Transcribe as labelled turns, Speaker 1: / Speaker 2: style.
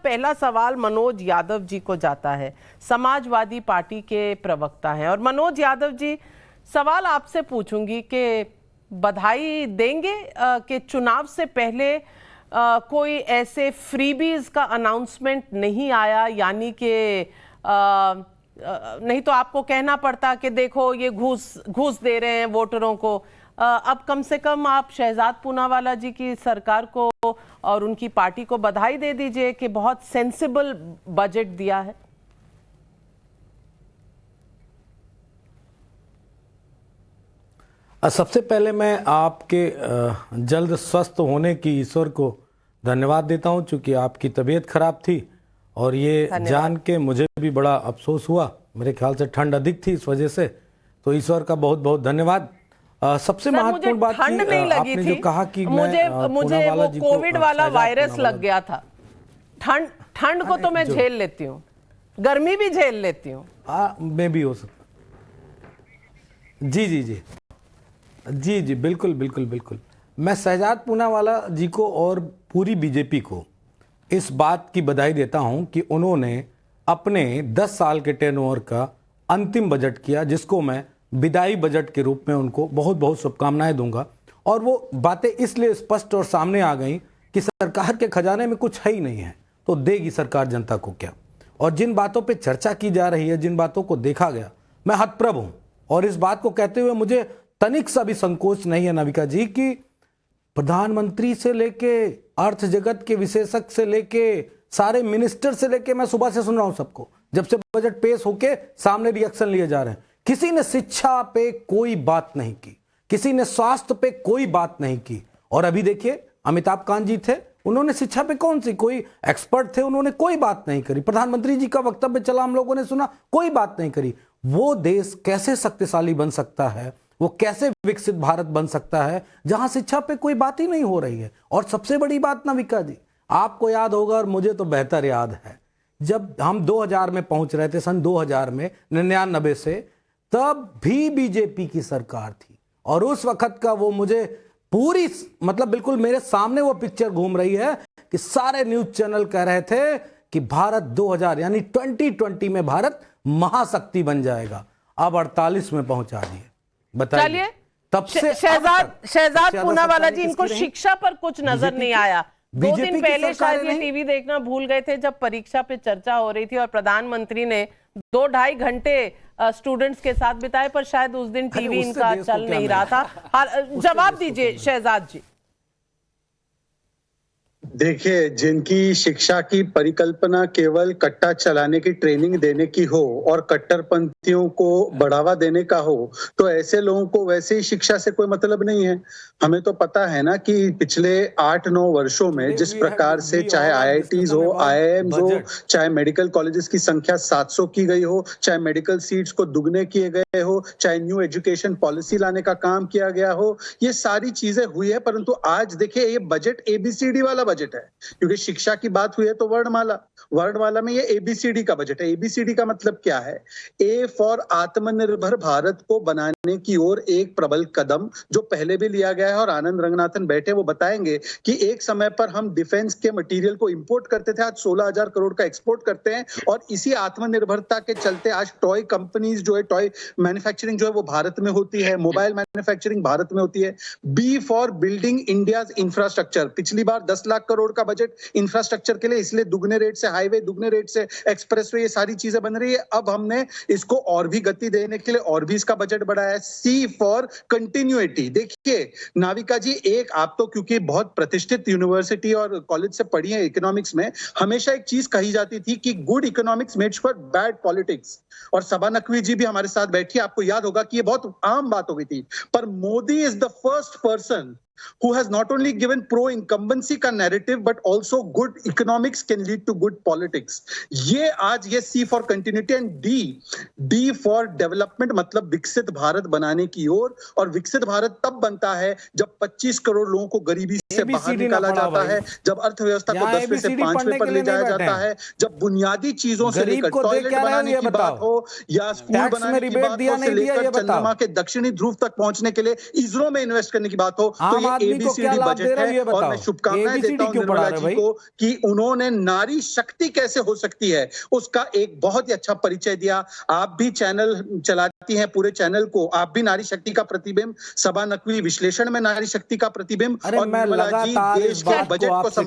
Speaker 1: पहला सवाल मनोज यादव जी को जाता है, समाजवादी पार्टी के प्रवक्ता हैं। और मनोज यादव जी, सवाल आपसे पूछूंगी कि बधाई देंगे कि चुनाव से पहले कोई ऐसे फ्रीबीज का अनाउंसमेंट नहीं आया, यानी कि नहीं तो आपको कहना पड़ता कि देखो ये घूस दे रहे हैं वोटरों को। अब कम से कम आप शहजाद पूनावाला जी की सरकार को और उनकी पार्टी को बधाई दे दीजिए कि बहुत सेंसिबल बजट दिया है।
Speaker 2: सबसे पहले मैं आपके जल्द स्वस्थ होने की ईश्वर को धन्यवाद देता हूं, चूंकि आपकी तबीयत खराब थी और ये जान के मुझे भी बड़ा अफसोस हुआ। मेरे ख्याल से ठंड अधिक थी इस वजह से, तो ईश्वर का बहुत बहुत धन्यवाद। सबसे महत्वपूर्ण बात
Speaker 1: ठंड नहीं लगी
Speaker 2: आपने
Speaker 1: थी,
Speaker 2: जो कहा कि
Speaker 1: मुझे वो कोविड वाला वायरस लग गया था। ठंड को तो मैं झेल लेती हूँ, गर्मी भी झेल लेती हूँ।
Speaker 2: मैं भी हो सकता। जी जी जी जी जी बिल्कुल बिल्कुल बिल्कुल। मैं शहजाद पूनावाला जी को और पूरी बीजेपी को इस बात की बधाई देता हूं कि उन्होंने अपने 10 साल के टेनओवर का अंतिम बजट किया, जिसको मैं विदाई बजट के रूप में उनको बहुत बहुत शुभकामनाएं दूंगा। और वो बातें इसलिए स्पष्ट और सामने आ गई कि सरकार के खजाने में कुछ है ही नहीं है, तो देगी सरकार जनता को क्या। और जिन बातों पे चर्चा की जा रही है, जिन बातों को देखा गया, मैं हतप्रभ हूं। और इस बात को कहते हुए मुझे तनिक सा भी संकोच नहीं है नाविका जी कि प्रधानमंत्री से लेके अर्थ जगत के विशेषज्ञ से लेके सारे मिनिस्टर से लेके मैं सुबह से सुन रहा हूं सबको, जब से बजट पेश होके सामने रिएक्शन लिए जा रहे हैं। किसी ने शिक्षा पे कोई बात नहीं की, किसी ने स्वास्थ्य पे कोई बात नहीं की। और अभी देखिए अमिताभ कांत जी थे, उन्होंने शिक्षा पे कौन सी कोई एक्सपर्ट थे, उन्होंने कोई बात नहीं करी। प्रधानमंत्री जी का वक्तव्य चला, हम लोगों ने सुना, कोई बात नहीं करी। वो देश कैसे शक्तिशाली बन सकता है, वो कैसे विकसित भारत बन सकता है जहां शिक्षा पे कोई बात ही नहीं हो रही है। और सबसे बड़ी बात नाविका जी, आपको याद होगा और मुझे तो बेहतर याद है, जब हम 2000 में पहुंच रहे थे, सन 2000 में 99 से, तब भी बीजेपी की सरकार थी। और उस वक्त का वो मुझे पूरी मतलब बिल्कुल मेरे सामने वो पिक्चर घूम रही है कि सारे न्यूज चैनल कह रहे थे कि भारत 2000 यानी 2020 में भारत महाशक्ति बन जाएगा। अब 48 में पहुंचा दिए।
Speaker 1: चलिए,
Speaker 2: तब से
Speaker 1: शहजाद पूनावाला जी, इनको शिक्षा पर कुछ नजर नहीं आया। 2 दिन पहले शायद ये टीवी देखना भूल गए थे जब परीक्षा पे चर्चा हो रही थी और प्रधानमंत्री ने 2-2.5 घंटे स्टूडेंट्स के साथ बिताए, पर शायद उस दिन टीवी इनका चल नहीं रहा था। जवाब दीजिए शहजाद जी।
Speaker 3: देखिए, जिनकी शिक्षा की परिकल्पना केवल कट्टा चलाने की ट्रेनिंग देने की हो और कट्टरपंथियों को बढ़ावा देने का हो, तो ऐसे लोगों को वैसे ही शिक्षा से कोई मतलब नहीं है। हमें तो पता है ना कि पिछले 8-9 वर्षों में जिस प्रकार से चाहे IITs हो, IIMs हो, चाहे मेडिकल कॉलेजेस की संख्या 700 की गई हो, चाहे मेडिकल सीट्स को दुगने किए गए हो, चाहे न्यू एजुकेशन पॉलिसी लाने का काम किया गया हो, ये सारी चीजें हुई है। परंतु आज देखिए, ये बजट ABCD वाला बजट है, क्योंकि शिक्षा की बात हुई है तो वर्णमाला में ये ABCD का बजट है। ABCD का मतलब क्या है? A फॉर आत्मनिर्भर भारत को बनाने की ओर एक प्रबल कदम जो पहले भी लिया गया है। और आनंद रंगनाथन बैठे, वो बताएंगे कि एक समय पर हम डिफेंस के मटेरियल को इंपोर्ट करते थे, आज 16,000 करोड़ का एक्सपोर्ट करते हैं। और इसी आत्मनिर्भरता के चलते आज टॉय कंपनीज जो है, टॉय मैन्युफैक्चरिंग जो है वो भारत में होती है, मोबाइल मैन्युफैक्चरिंग भारत में होती है। B for building India's infrastructure, पिछली बार 10 लाख करोड़ का बजट इंफ्रास्ट्रक्चर के लिए, इसलिए दुगने रेट से हाईवे, दुगने रेट से एक्सप्रेसवे, ये सारी चीजें बन रही है। अब हमने इसको और भी गति देने के लिए और भी इसका बजट बढ़ाया है। C for continuity. देखिए नाविका जी, एक आप तो क्योंकि बहुत प्रतिष्ठित यूनिवर्सिटी और कॉलेज से पढ़ी है इकोनॉमिक्स में, हमेशा एक चीज कही जाती थी कि good economics makes for bad politics. और सबा नकवी जी भी हमारे साथ बैठी, आपको याद होगा कि ये बहुत आम बात हो गई थी। पर Modi is the first person who has not only given pro-incumbency का narrative but also good economics can lead to good politics। ये आज ये C for continuity and D for development, मतलब विकसित भारत बनाने की ओर। और विकसित भारत तब बनता है जब 25 करोड़ लोगों को गरीबी से बाहर निकाला जाता है, जब अर्थव्यवस्था को 10वें से 5वें पर ले जाया जाता है, जब बुनियादी चीजों से लेकर टॉयलेट बनाने की बात हो या स्कूल बनाने की बात हो, से लेकर चंद्रमा के दक्षिणी ध्रुव तक पहुंचने के लिए इसरो में इन्वेस्ट करने की बात हो, तो
Speaker 2: आम आदमी को क्या लाभ दे रहा है ये
Speaker 3: और
Speaker 2: बताओ।
Speaker 3: मैं शुभकामनाएं
Speaker 2: ABCD
Speaker 3: देता हूं
Speaker 2: क्यों
Speaker 3: निर्मला
Speaker 2: पढ़ा रहे
Speaker 3: जी
Speaker 2: भाई?
Speaker 3: को कि उन्होंने नारी शक्ति कैसे हो सकती है उसका एक बहुत ही अच्छा परिचय दिया। आप भी चैनल चलाती हैं, पूरे चैनल को आप भी नारी शक्ति का प्रतिबिंब, सबा नकवी विश्लेषण में नारी शक्ति का प्रतिबिंब,
Speaker 2: अरे
Speaker 3: और
Speaker 2: मैं
Speaker 3: निर्मला जी
Speaker 2: लगातार इस
Speaker 3: देश के
Speaker 2: बात को
Speaker 3: बजट को
Speaker 2: आपसे
Speaker 3: संभाल